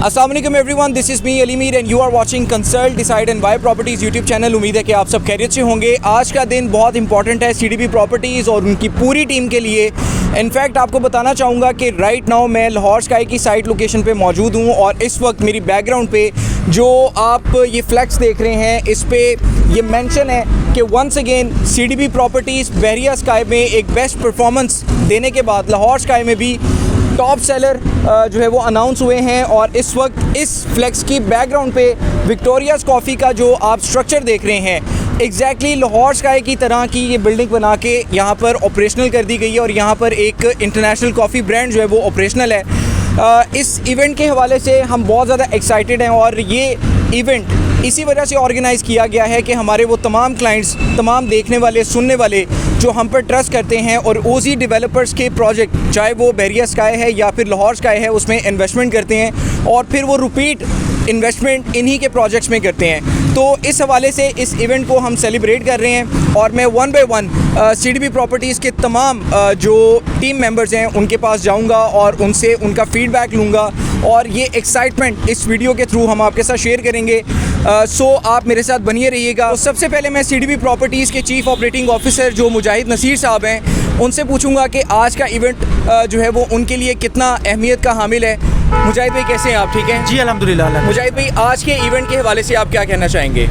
अस्सलाम वालेकुम everyone, this is me Ali Mir and you are watching consult decide and buy properties YouTube channel. उम्मीद है कि आप सब खैरियत से होंगे। आज का दिन बहुत इंपॉर्टेंट है सीडीपी प्रॉपर्टीज़ और उनकी पूरी टीम के लिए। इनफैक्ट आपको बताना चाहूँगा कि राइट नाउ मैं लाहौर स्काई की साइट लोकेशन पे मौजूद हूँ और इस वक्त मेरी बैकग्राउंड पे जो आप ये फ्लैक्स देख रहे हैं इस पे ये मेंशन है कि वंस अगेन सीडीपी प्रॉपर्टीज़ बहरिया स्काई में एक बेस्ट परफॉर्मेंस देने के बाद लाहौर स्काई में भी टॉप सेलर जो है वो अनाउंस हुए हैं। और इस वक्त इस फ्लेक्स की बैकग्राउंड पे विक्टोरियाज़ कॉफ़ी का जो आप स्ट्रक्चर देख रहे हैं एग्जैक्टली लाहौर स्काई की तरह की ये बिल्डिंग बना के यहाँ पर ऑपरेशनल कर दी गई है और यहाँ पर एक इंटरनेशनल कॉफ़ी ब्रांड जो है वो ऑपरेशनल है। इस इवेंट के हवाले से हम बहुत ज़्यादा एक्साइटेड हैं और ये इवेंट इसी वजह से ऑर्गेनाइज़ किया गया है कि हमारे वो तमाम क्लाइंट्स, तमाम देखने वाले, सुनने वाले जो हम पर ट्रस्ट करते हैं और ओजी डेवलपर्स के प्रोजेक्ट चाहे वो बहरिया स्काई है या फिर लाहौर स्काई है उसमें इन्वेस्टमेंट करते हैं और फिर वो रिपीट इन्वेस्टमेंट इन्हीं के प्रोजेक्ट्स में करते हैं। तो इस हवाले से इस इवेंट को हम सेलिब्रेट कर रहे हैं और मैं one by one CDP properties के तमाम जो टीम मेंबर्स हैं उनके पास जाऊंगा और उनसे उनका फीडबैक लूँगा और ये एक्साइटमेंट इस वीडियो के थ्रू हम आपके साथ शेयर करेंगे। सो आप मेरे साथ बनिए रहिएगा। तो सबसे पहले मैं सीडीपी प्रॉपर्टीज़ के चीफ़ ऑपरेटिंग ऑफिसर जो मुजाहिद नसीर साहब हैं उनसे पूछूंगा कि आज का इवेंट जो है वो उनके लिए कितना अहमियत का हामिल है। मुजाहिद भाई कैसे हैं आप? ठीक हैं जी अल्हम्दुलिल्लाह। मुजाहिद भाई आज के इवेंट के हवाले से आप क्या कहना चाहेंगे?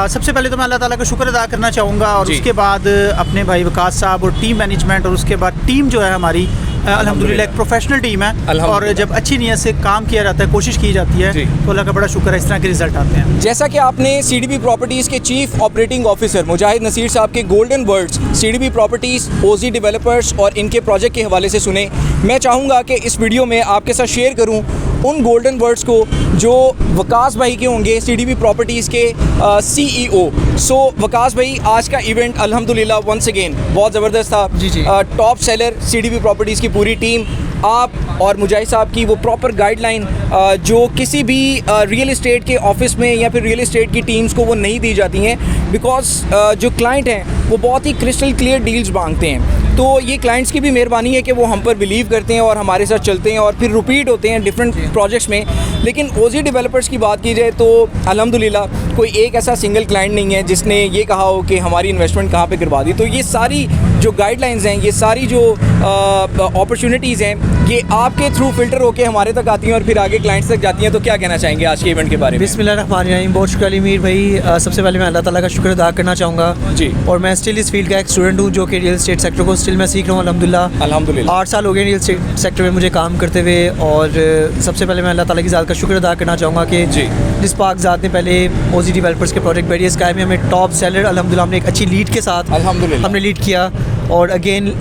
सबसे पहले तो मैं अल्लाह ताला का शुक्र अदा करना चाहूँगा और उसके बाद अपने भाई वकास साहब और टीम मैनेजमेंट और उसके बाद टीम जो है हमारी अल्हम्दुलिल्लाह एक प्रोफेशनल टीम है और जब अच्छी नीयत से काम किया जाता है, कोशिश की जाती है तो अल्लाह का बड़ा शुक्र है इस तरह के रिजल्ट आते हैं। जैसा कि आपने सीडीपी प्रॉपर्टीज़ के चीफ ऑपरेटिंग ऑफिसर मुजाहिद नसीर साहब के गोल्डन वर्ड्स सीडीपी प्रॉपर्टीज़, ओजी डेवलपर्स और इनके प्रोजेक्ट के हवाले से सुने, मैं चाहूँगा कि इस वीडियो में आपके साथ शेयर करूँ उन गोल्डन वर्ड्स को जो वकास भाई के होंगे सीडीपी प्रॉपर्टीज़ के CEO। सो वकास भाई आज का इवेंट अल्हम्दुलिल्लाह वंस अगेन बहुत ज़बरदस्त था। जी। टॉप सेलर सीडीपी प्रॉपर्टीज़ की पूरी टीम, आप और मुजाहिद साहब की वो प्रॉपर गाइडलाइन जो किसी भी रियल इस्टेट के ऑफिस में या फिर रियल इस्टेट की टीम्स को वो नहीं दी जाती हैं बिकॉज जो क्लाइंट हैं वो बहुत ही क्रिस्टल क्लियर डील्स मांगते हैं। तो ये क्लाइंट्स की भी मेहरबानी है कि वो हम पर बिलीव करते हैं और हमारे साथ चलते हैं और फिर रिपीट होते हैं डिफरेंट प्रोजेक्ट्स में। लेकिन ओजी डेवलपर्स की बात की जाए तो अल्हम्दुलिल्लाह कोई एक ऐसा सिंगल क्लाइंट नहीं है जिसने ये कहा हो कि हमारी इन्वेस्टमेंट कहाँ पे करवा दी। तो ये सारी जो गाइडलाइंस हैं, ये सारी जो अपॉर्चुनिटीज़ हैं, ये आपके थ्रू फ़िल्टर होकर हमारे तक आती हैं और फिर आगे क्लाइंट्स तक जाती हैं। तो क्या कहना चाहेंगे आज के इवेंट के बारे में? बिस्मिल्लाहिर्रहमानिर्रहीम। बहुत शुक्रिया अली मीर भाई। सबसे पहले मैं अल्लाह ताला का शुक्र अदा करना चाहूँगा जी। और मैं स्टिल इस फील्ड का एक स्टूडेंट हूँ जो कि रियल इस्टेट सेक्टर को स्टिल मैं सीख रहा हूँ अल्हम्दुलिल्लाह। 8 साल हो गए रियल इस्टेट सेक्टर में मुझे काम करते हुए और सबसे पहले मैं अल्लाह ताला की ज़ात का शुक्र अदा करना चाहूँगा कि जिस पाक ज़ात ने पहले ओजी डेवलपर्स के प्रोजेक्ट बहरिया स्काई में हमें टॉप सेलर अल्हम्दुलिल्लाह हमने एक अच्छी लीड के साथ हमने लीड किया और अगेन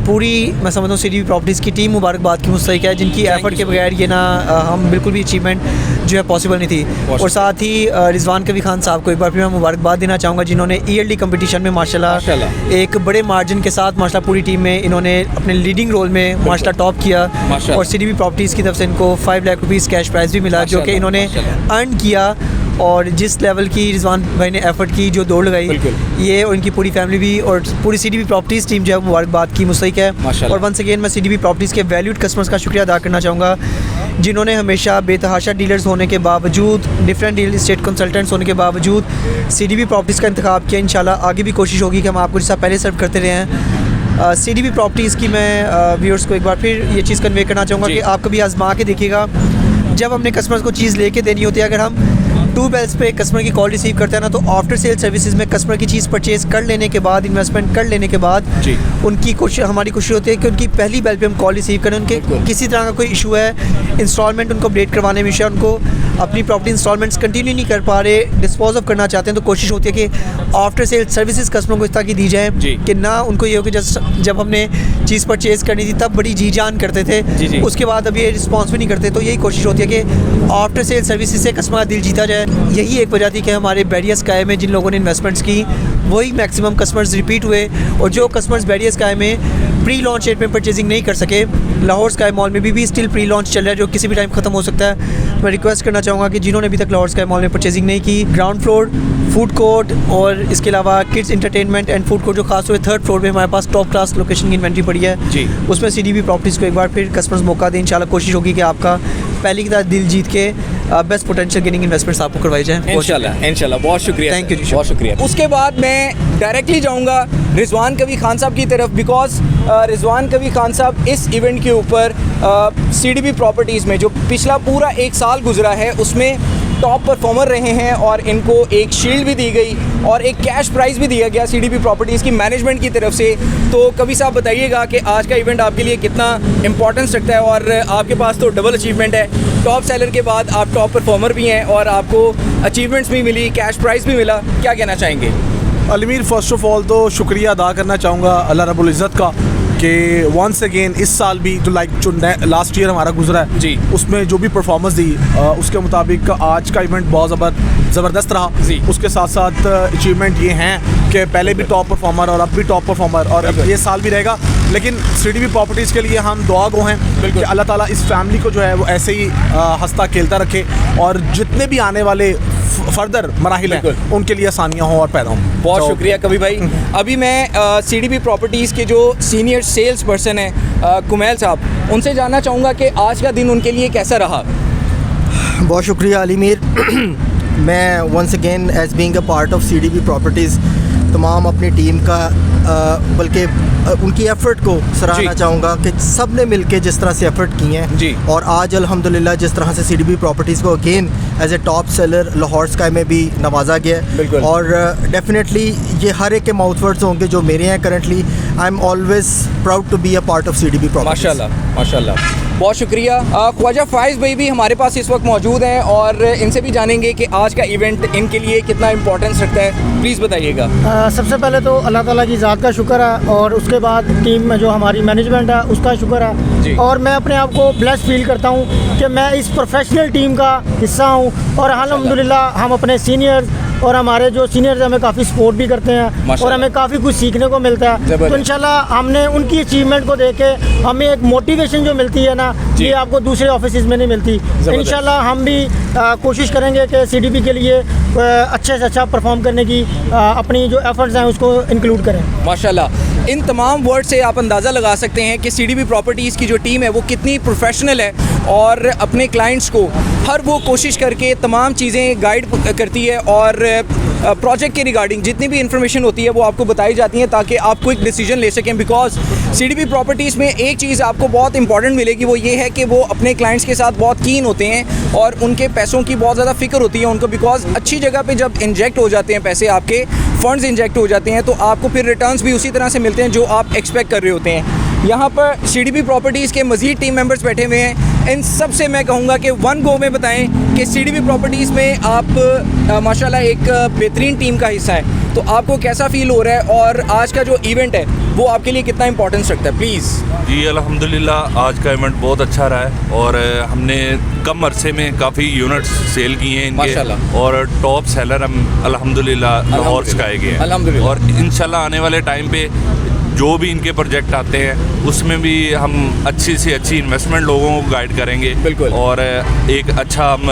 पूरी मैं समझता हूँ सीडीपी प्रॉपर्टीज़ की टीम मुबारकबाद की मुस्तहिक है जिनकी एफर्ट के बगैर ये ना हम बिल्कुल भी अचीवमेंट जो है पॉसिबल नहीं थी। और साथ ही रिजवान कवी खान साहब को एक बार फिर मैं मुबारकबाद देना चाहूँगा जिन्होंने ईयरली कंपटीशन में माशाल्लाह एक बड़े मार्जिन के साथ माशाल्लाह पूरी टीम में इन्होंने अपने लीडिंग रोल में माशाल्लाह टॉप किया और सीडीपी प्रॉपर्टीज़ की तरफ से इनको 5 लाख रुपीज़ कैश प्राइज़ भी मिला जो कि इन्होंने अर्न किया। और जिस लेवल की रिजवान भाई ने एफर्ट की, जो दौड़ लगाई, ये उनकी पूरी फैमिली भी और पूरी सीडीपी प्रॉपर्टीज़ टीम जो है मुबारकबाद की मुस्तहिक है। और वंस अगेन मैं सीडीपी प्रॉपर्टीज़ के वैल्यूड कस्टमर्स का शुक्रिया अदा करना चाहूँगा जिन्होंने हमेशा बेतहाशा डीलर्स होने के बावजूद, डिफरेंट रियल इस्टेट कंसल्टेंट्स होने के बावजूद सीडीपी प्रॉपर्टीज़ का इंतखाब किया। इंशाल्लाह आगे भी कोशिश होगी कि हम आपको जैसा पहले सर्व करते रहे हैं। सीडीपी प्रॉपर्टीज़ की मैं व्यूअर्स को एक बार फिर ये चीज़ कन्वे करना चाहूँगा कि आप कभी आजमा के देखिएगा, जब हमने कस्टमर्स को चीज़ लेके देनी होती है, अगर हम 2 बेल्स पे कस्टमर की कॉल रिसीव करते हैं ना तो आफ्टर सेल सर्विसेज में कस्टमर की चीज़ परचेज़ कर लेने के बाद, इन्वेस्टमेंट कर लेने के बाद उनकी कोशिश, हमारी कोशिश होती है कि उनकी पहली बेल पे हम कॉल रिसीव करें। उनके किसी तरह का कोई इशू है, इंस्टॉलमेंट उनको अपडेट करवाने में, उनको अपनी प्रॉपर्टी इंस्टॉलमेंट्स कंटिन्यू नहीं कर पा रहे, डिस्पोज ऑफ करना चाहते हैं, तो कोशिश होती है कि आफ्टर सेल सर्विसेज कस्टमर को इस तरह की दी जाए कि ना उनको ये हो कि जब हमने चीज़ परचेज़ करनी थी तब बड़ी जी जान करते थे, उसके बाद अब ये रिस्पॉन्स भी नहीं करते। तो यही कोशिश होती है कि आफ्टर सेल सर्विसेज से कस्टमर दिल जीता जाए। यही एक वजह थी कि हमारे बहरिया स्काई में जिन लोगों ने इन्वेस्टमेंट्स की वही मैक्सिमम कस्टमर्स रिपीट हुए और जो कस्टमर्स बहरिया स्काई में प्री लॉन्च रेट में परचेजिंग नहीं कर सके, लाहौर स्काई मॉल में भी स्टिल प्री लॉन्च चल रहा है जो किसी भी टाइम ख़त्म हो सकता है। मैं रिक्वेस्ट करना चाहूँगा कि जिन्होंने अभी तक लाहौर स्काई मॉल में परचेजिंग नहीं की, ग्राउंड फ्लोर फूड कोर्ट और इसके अलावा kids entertainment and food court जो खास हुए थर्ड फ्लोर पे हमारे पास टॉप क्लास लोकेशन की इन्वेंट्री पड़ी है जी, उसमें CDB प्रॉपर्टीज़ को एक बार फिर कस्टमर्स मौका दें। इंशाल्लाह कोशिश होगी कि आपका पहली की तरह दिल जीत के बेस्ट पोटेंशियल गेनिंग इन्वेस्टमेंट्स आपको करवाई जाए। इंशाल्लाह बहुत शुक्रिया, थैंक यू जी, बहुत शुक्रिया। उसके बाद मैं डायरेक्टली जाऊंगा रिजवान कवी खान साहब की तरफ, बिकॉज रिजवान कवी खान साहब इस इवेंट के ऊपर CDB प्रॉपर्टीज़ में जो पिछला पूरा 1 साल गुजरा है उसमें टॉप परफॉर्मर रहे हैं और इनको एक शील्ड भी दी गई और एक कैश प्राइज़ भी दिया गया CDB प्रॉपर्टीज़ की मैनेजमेंट की तरफ से। तो कभी साहब बताइएगा कि आज का इवेंट आपके लिए कितना इंपॉर्टेंस रखता है, और आपके पास तो डबल अचीवमेंट है, टॉप सेलर के बाद आप टॉप परफॉर्मर भी हैं और आपको अचीवमेंट्स भी मिली, कैश प्राइज़ भी मिला, क्या कहना चाहेंगे? अलीमीर, फ़र्स्ट ऑफ़ ऑल तो शुक्रिया अदा करना चाहूँगा अल्लाह रब्बुल इज़्ज़त का कि वंस अगेन इस साल भी जो लास्ट ईयर हमारा गुजरा है जी, उसमें जो भी परफॉर्मेंस दी उसके मुताबिक आज का इवेंट बहुत ज़बरदस्त रहा जी। उसके साथ साथ अचीवमेंट ये हैं कि पहले भी टॉप परफॉर्मर और अब भी टॉप परफॉर्मर और अब ये साल भी रहेगा। लेकिन CDB प्रॉपर्टीज़ के लिए हम दुआ गो हैं कि अल्लाह ताला इस फैमिली को जो है वो ऐसे ही हंसता खेलता रखे और जितने भी आने वाले फर्दर मराहिल हैं उनके लिए आसानियाँ हों और पैदा हों। बहुत शुक्रिया कभी भाई। अभी मैं CDB प्रॉपर्टीज़ के जो सीनियर सेल्स पर्सन हैं कुमैल साहब, उनसे जानना चाहूँगा कि आज का दिन उनके लिए कैसा रहा। बहुत शुक्रिया अलीमीर। मैं once again as being a part of CDB properties तमाम अपनी टीम का बल्कि उनकी एफ़र्ट को सराहना चाहूँगा कि सब ने मिल के जिस तरह से एफ़र्ट किए हैं और आज अल्हम्दुलिल्लाह जिस तरह से CDB प्रॉपर्टीज़ को again as a top seller Lahore sky में भी नवाजा गया और डेफिनेटली ये हर एक के माउथ वर्ड्स होंगे जो मेरे हैं currently. I am always proud to be a part of CDB properties. माशाल्लाह माशाल्लाह, बहुत शुक्रिया। ख्वाजा फाइज़ भाई भी हमारे पास इस वक्त मौजूद हैं और इनसे भी जानेंगे कि आज का इवेंट इनके लिए कितना इंपॉर्टेंस रखता है, प्लीज़ बताइएगा। सबसे पहले तो अल्लाह ताला की ज़ात का शुक्र है और उसके बाद टीम में जो हमारी मैनेजमेंट है उसका शुक्र है और मैं अपने आप को ब्लेस्ड फील करता हूँ कि मैं इस प्रोफेशनल टीम का हिस्सा हूँ और अल्हम्दुलिल्लाह हम अपने सीनियर्स और हमारे जो सीनियर्स हमें काफ़ी सपोर्ट भी करते हैं और हमें काफ़ी कुछ सीखने को मिलता है। तो इंशाल्लाह हमने उनकी अचीवमेंट को देख के हमें एक मोटिवेशन जो मिलती है ना, ये आपको दूसरे ऑफिसेज में नहीं मिलती। इंशाल्लाह हम भी कोशिश करेंगे कि CDB के लिए अच्छे से अच्छा परफॉर्म करने की अपनी जो एफर्ट्स हैं उसको इंक्लूड करें। माशाल्लाह, इन तमाम वर्ड से आप अंदाज़ा लगा सकते हैं कि CDB प्रॉपर्टीज़ की जो टीम है वो कितनी प्रोफेशनल है और अपने क्लाइंट्स को हर वो कोशिश करके तमाम चीज़ें गाइड करती है और प्रोजेक्ट के रिगार्डिंग जितनी भी इन्फॉर्मेशन होती है वो आपको बताई जाती है ताकि आप क्विक डिसीजन ले सकें। बिकॉज CDB प्रॉपर्टीज़ में एक चीज़ आपको बहुत इंपॉर्टेंट मिलेगी, वो ये है कि वो अपने क्लाइंट्स के साथ बहुत कीन होते हैं और उनके पैसों की बहुत ज़्यादा फ़िक्र होती है उनको। बिकॉज अच्छी जगह पे जब इंजेक्ट हो जाते हैं पैसे, आपके फंड्स इंजेक्ट हो जाते हैं, तो आपको फिर रिटर्न्स भी उसी तरह से मिलते हैं जो आप एक्सपेक्ट कर रहे होते हैं। यहाँ पर CDB प्रॉपर्टीज़ के मज़ीद टीम मेंबर्स बैठे हुए हैं, इन सब से मैं कहूँगा कि वन गो में बताएं कि CDB प्रॉपर्टीज़ में आप माशाल्लाह एक बेहतरीन टीम का हिस्सा है, तो आपको कैसा फ़ील हो रहा है और आज का जो इवेंट है वो आपके लिए कितना इंपॉर्टेंस रखता है, प्लीज़। जी अल्हम्दुलिल्लाह आज का इवेंट बहुत अच्छा रहा है और हमने कम अरसे में काफ़ी यूनिट्स सेल किए हैं इनके और टॉप सेलर हम अल्हम्दुलिल्लाह लाहौर स्काई गए हैं और इंशाल्लाह आने वाले टाइम पे जो भी इनके प्रोजेक्ट आते हैं उसमें भी हम अच्छी से अच्छी इन्वेस्टमेंट लोगों को गाइड करेंगे और एक अच्छा हम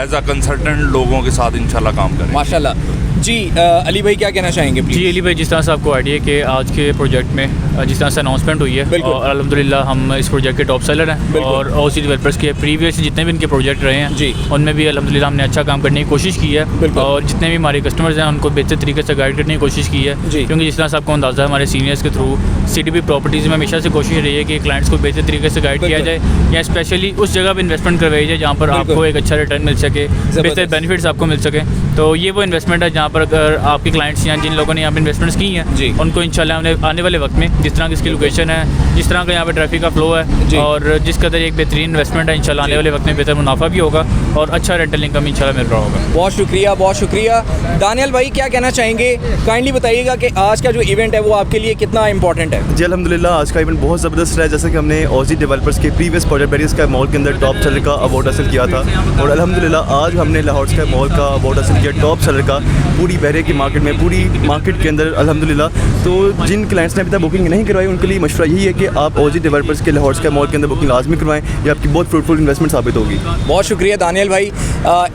एज अ कंसल्टेंट लोगों के साथ इंशाल्लाह काम करेंगे। माशाल्लाह। जी अली भाई क्या कहना चाहेंगे प्लीज़? जी अली भाई, जिस तरह से आपको आइडिया कि आज के प्रोजेक्ट में जिस तरह से अनाउंसमेंट हुई है और अल्हम्दुलिल्लाह हम इस प्रोजेक्ट के टॉप सेलर हैं और OC डेवलपर्स के प्रीवियस जितने भी इनके प्रोजेक्ट रहे हैं जी उनमें भी अल्हम्दुलिल्लाह हमने अच्छा काम करने की कोशिश की है और जितने भी हमारे कस्टमर्स हैं उनको बेहतर तरीके से गाइड करने की कोशिश की है, क्योंकि जिस तरह से आपको अंदाज़ा है हमारे सीनियर्स के थ्रू CDB प्रॉपर्टीज़ में हमेशा से कोशिश रही है कि क्लाइंट्स को बेहतर तरीके से गाइड किया जाए या स्पेशली उस जगह पर इन्वेस्टमेंट करवाई जाए जहाँ पर आपको एक अच्छा रिटर्न मिल सके, बेहतर बेनिफिट्स आपको मिल सके। तो ये वो इन्वेस्टमेंट है जहाँ पर अगर आपके क्लाइंट्स या जिन लोगों ने यहाँ पर इन्वेस्टमेंट्स की हैं उनको इंशाल्लाह आने वाले वक्त में जिस तरह की इसकी लोकेशन है, जिस तरह का यहाँ पे ट्रैफिक का फ्लो है और जिस कदर एक बेहतरीन इन्वेस्टमेंट है, इंशाल्लाह आने वाले वक्त में बेहतर मुनाफा भी होगा और अच्छा रेंटल इनकम इंशाल्लाह मिल रहा होगा। बहुत शुक्रिया, बहुत शुक्रिया। दानियल भाई क्या कहना चाहेंगे? काइंडली बताइएगा कि आज का जो इवेंट है वो आपके लिए कितना इंपॉर्टेंट है। जी अल्हम्दुलिल्लाह आज का इवेंट बहुत ज़बरदस्त रहा है। जैसे कि हमने OC डेवलपर्स के प्रीवियस प्रोजेक्ट बैरियर्स का मॉल के अंदर टॉप सेलर का अवार्ड हासिल किया था और अल्हम्दुलिल्लाह आज हमने लाहौर स्काई मॉल का अवार्ड हासिल किया टॉप सेलर का, पूरी बहरे की मार्केट में, पूरी मार्केट के अंदर अल्हम्दुलिल्लाह। तो जिन क्लाइंट्स ने अभी तक बुकिंग नहीं करवाई उनके लिए मशवरा यही है कि आप ओजी डेवलपर्स के लाहौर स्काई मॉल के अंदर बुकिंग लाजमी करवाएं। ये आपकी बहुत फ्रूटफुल इन्वेस्टमेंट साबित होगी। बहुत शुक्रिया दानियल भाई।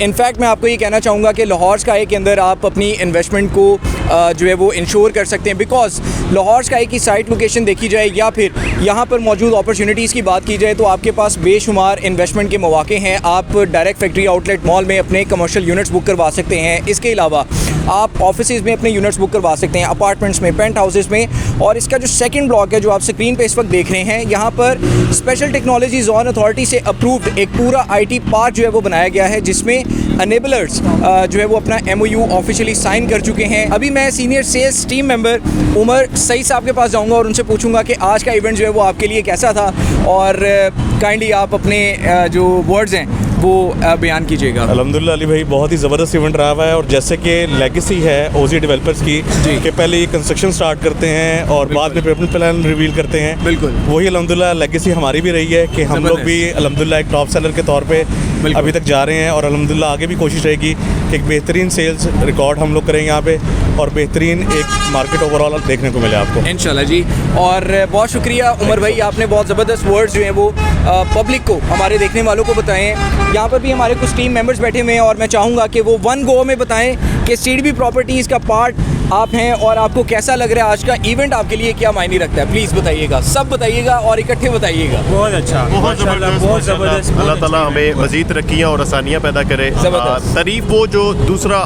इनफैक्ट मैं आपको ये कहना चाहूँगा कि लाहौर स्काई के अंदर आप अपनी इन्वेस्टमेंट को जो है वो इंश्योर कर सकते हैं, बिकॉज लाहौर स्काई की साइट लोकेशन देखी जाए या फिर यहाँ पर मौजूद अपॉर्चुनिटीज़ की बात की जाए तो आपके पास बेशुमार इन्वेस्टमेंट के मौके हैं। आप डायरेक्ट फैक्ट्री आउटलेट मॉल में अपने कमर्शियल यूनिट्स बुक करवा सकते हैं। इसके अलावा आप ऑफिसेज़ में अपने यूनिट्स बुक करवा सकते हैं, अपार्टमेंट्स में, पेंट हाउसेज़ में। और इसका जो सेकंड ब्लॉक है जो आप स्क्रीन पे इस वक्त देख रहे हैं, यहाँ पर स्पेशल टेक्नोलॉजी जोन अथॉरिटी से अप्रूव्ड एक पूरा IT पार्क जो है वो बनाया गया है, जिसमें अनेबलर्स जो है वो अपना MOU ऑफिशियली साइन कर चुके हैं। अभी मैं senior sales team member Umar Saeed साहब के पास जाऊँगा और उनसे पूछूंगा कि आज का इवेंट जो है वो आपके लिए कैसा था, और काइंडली आप अपने जो वर्ड्स हैं वो बयान कीजिएगा। अल्हम्दुलिल्लाह अली भाई, बहुत ही ज़बरदस्त इवेंट रहा हुआ है। और जैसे कि लेगेसी है ओजी डेवलपर्स की कि पहले ये कंस्ट्रक्शन स्टार्ट करते हैं और बाद में अपने प्लान रिवील करते हैं, बिल्कुल वही अल्हम्दुलिल्लाह लेगेसी हमारी भी रही है कि हम लोग भी अल्हम्दुलिल्लाह एक टॉप सेलर के तौर पे अभी तक जा रहे हैं। और अल्हम्दुलिल्लाह आगे भी कोशिश रहेगी कि एक बेहतरीन सेल्स रिकॉर्ड हम लोग करेंगे यहाँ पे और बेहतरीन एक मार्केट ओवरऑल देखने को मिले आपको इंशाल्लाह जी। और बहुत शुक्रिया उमर भाई, आपने बहुत ज़बरदस्त वर्ड्स जो हैं वो पब्लिक को, हमारे देखने वालों को बताएं। यहाँ पर भी हमारे कुछ टीम मेंबर्स बैठे हुए हैं और मैं चाहूँगा कि वो वन गो में बताएं कि सीडीबी प्रॉपर्टीज़ का पार्ट आप हैं और आपको कैसा लग रहा है, आज का इवेंट आपके लिए क्या मायने रखता है। प्लीज़ बताइएगा, सब बताइएगा और इकट्ठे बताइएगा। बहुत अच्छा, बहुत ज़बरदस्त। अल्लाह ताला हमें मज़ीद तरक्कियाँ और आसानियाँ पैदा करे, तारीफ वो जो दूसरा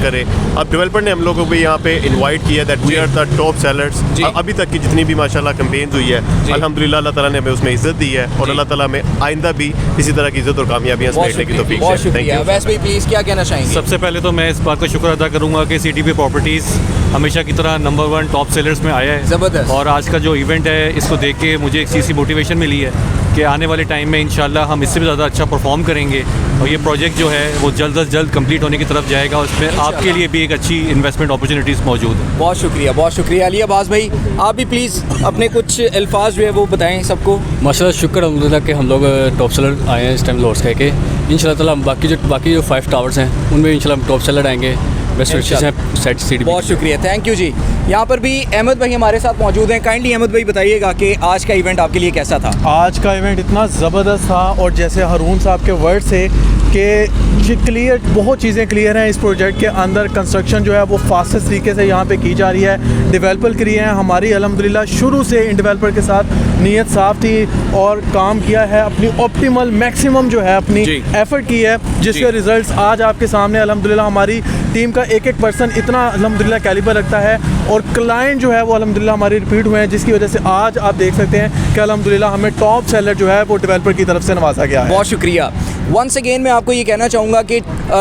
करे। अब डेवलपर ने हम लोगों को यहाँ पे इनवाइट किया that we are the top sellers. अभी तक की जितनी भी माशाल्लाह कैंपेन्स हुई है अल्हम्दुलिल्लाह अल्लाह ताला ने हमें उसमें इज़्ज़त दी है और अल्लाह ताला में आइंदा भी इसी तरह की इज़्ज़त और कामयाबियाँ समेटने की तौफीक है। Thank you. वैसे भाई प्लीज़ क्या कहना चाहेंगे? सबसे पहले तो मैं इस बात का शुक्र अदा करूँगा कि सीडीबी प्रॉपर्टीज़ हमेशा की तरह नंबर 1 टॉप सेलर्स में आया है। ज़बरदस्त। और आज का जो इवेंट है इसको देख के मुझे एक चीज़ की मोटिवेशन मिली है कि आने वाले टाइम में इंशाल्लाह हम इससे भी ज़्यादा अच्छा परफॉर्म करेंगे और ये प्रोजेक्ट जो है वो जल्द अज जल्द कंप्लीट होने की तरफ जाएगा। उसमें आपके लिए भी एक अच्छी इन्वेस्टमेंट अपॉर्चुनिटीज़ मौजूद है। बहुत शुक्रिया, बहुत शुक्रिया। अली अब्बास भाई, आप भी प्लीज़ अपने कुछ अल्फाज जो है वो बताएं सबको। माशाल्लाह शुक्र अल्हम्दुलिल्लाह कि हम लोग टॉप सेलर आए हैं इस टाइम लाहौर स्काई के। इंशाल्लाह ताला बाकी जो 5 टावर्स हैं उनमें इंशाल्लाह टॉप सेलर आएंगे। बेस्ट विशेस हैं सेट सीडीबी। बहुत शुक्रिया, थैंक यू जी। यहाँ पर भी अहमद भाई हमारे साथ मौजूद हैं। काइंडली अहमद भाई बताइएगा कि आज का इवेंट आपके लिए कैसा था? आज का इवेंट इतना ज़बरदस्त था और जैसे हरून साहब के वर्ड से कि क्लियर, बहुत चीज़ें क्लियर हैं इस प्रोजेक्ट के अंदर। कंस्ट्रक्शन जो है वो फास्टेस्ट तरीके से यहाँ पे की जा रही है। डेवलपर के लिए हैं हमारी अल्हम्दुलिल्लाह शुरू से इन डेवलपर के साथ नीयत साफ़ थी और काम किया है, अपनी ऑप्टिमल मैक्सिमम जो है अपनी एफर्ट की है, जिसके रिजल्ट्स आज आपके सामने अल्हम्दुलिल्लाह हमारी टीम का एक पर्सन इतना अल्हम्दुलिल्लाह कैलिबर रखता है और क्लाइंट जो है वो अल्हम्दुलिल्लाह हमारी रिपीट हुए हैं, जिसकी वजह से आज आप देख सकते हैं कि अल्हम्दुलिल्लाह हमें टॉप सेलर जो है वो डेवलपर की तरफ से नवाजा गया है। बहुत शुक्रिया। वंस अगेन मैं आपको ये कहना चाहूँगा कि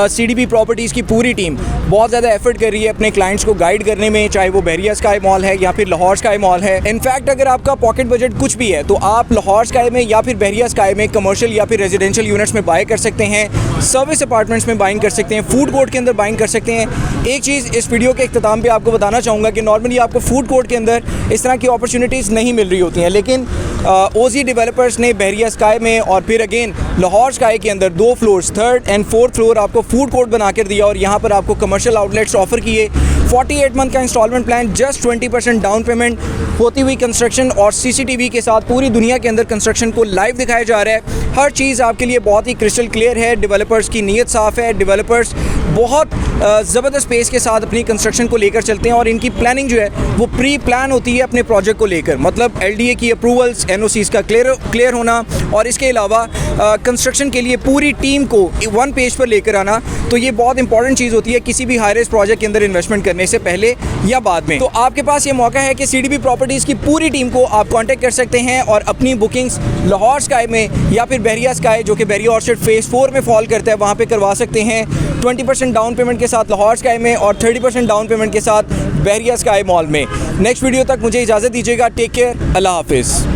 सीडीबी प्रॉपर्टीज़ की पूरी टीम बहुत ज़्यादा एफर्ट कर रही है अपने क्लाइंट्स को गाइड करने में, चाहे वो बहरिया स्काई मॉल है या फिर लाहौर स्काई मॉल है। इनफैक्ट अगर आपका पॉकेट बजट कुछ भी है तो आप लाहौर स्काई में या फिर बहरिया स्काई में कमर्शियल या फिर रेजिडेंशियल यूनिट्स में बाय कर सकते हैं, सर्विस अपार्टमेंट्स में बाइंग कर सकते हैं, फूड कोर्ट के अंदर बाइंग कर सकते हैं। एक चीज़ इस वीडियो के इख्तिताम पे आपको बताना चाहूँगा कि नॉर्मली आपको फूड कोर्ट के अंदर इस तरह की अपॉर्चुनिटीज़ नहीं मिल रही होती हैं, लेकिन ओजी डेवलपर्स ने बहरिया स्काई में और फिर अगेन लाहौर स्काई के अंदर 2 floors 3rd and 4th floor आपको फूड कोर्ट बना कर दिया और यहाँ पर आपको कमर्शियल आउटलेट्स ऑफर किए। 48 मंथ का installment plan, just 20% down payment, होती हुई कंस्ट्रक्शन और CCTV के साथ पूरी दुनिया के अंदर कंस्ट्रक्शन को लाइव दिखाया जा रहा है। हर चीज़ आपके लिए बहुत ही क्रिस्टल क्लियर है। डेवलपर्स की नीयत साफ़ है, डेवलपर्स बहुत ज़बरदस्त पेस के साथ अपनी कंस्ट्रक्शन को लेकर चलते हैं और इनकी प्लानिंग जो है वो प्री प्लान होती है अपने प्रोजेक्ट को लेकर, मतलब LDA की अप्रूवल्स, NOCs का क्लियर होना और इसके अलावा कंस्ट्रक्शन के लिए पूरी टीम को 1 पेज पर लेकर आना। तो ये बहुत इंपॉर्टेंट चीज़ होती है किसी भी हाई राइज प्रोजेक्ट के अंदर इन्वेस्टमेंट करने से पहले या बाद में। तो आपके पास ये मौका है कि सीडीबी प्रॉपर्टीज़ की पूरी टीम को आप कांटेक्ट कर सकते हैं और अपनी बुकिंग्स लाहौर स्काई में या फिर बहरिया स्काई जो कि बहरिया ऑर्चर्ड फेज़ 4 में फॉल करता है वहाँ पे करवा सकते हैं। 20% डाउन पेमेंट के साथ लाहौर स्काई में और 30% डाउन पेमेंट के साथ बहरिया स्काई मॉल में। नेक्स्ट वीडियो तक मुझे इजाज़त दीजिएगा। टेक केयर, अल्लाह हाफिज़।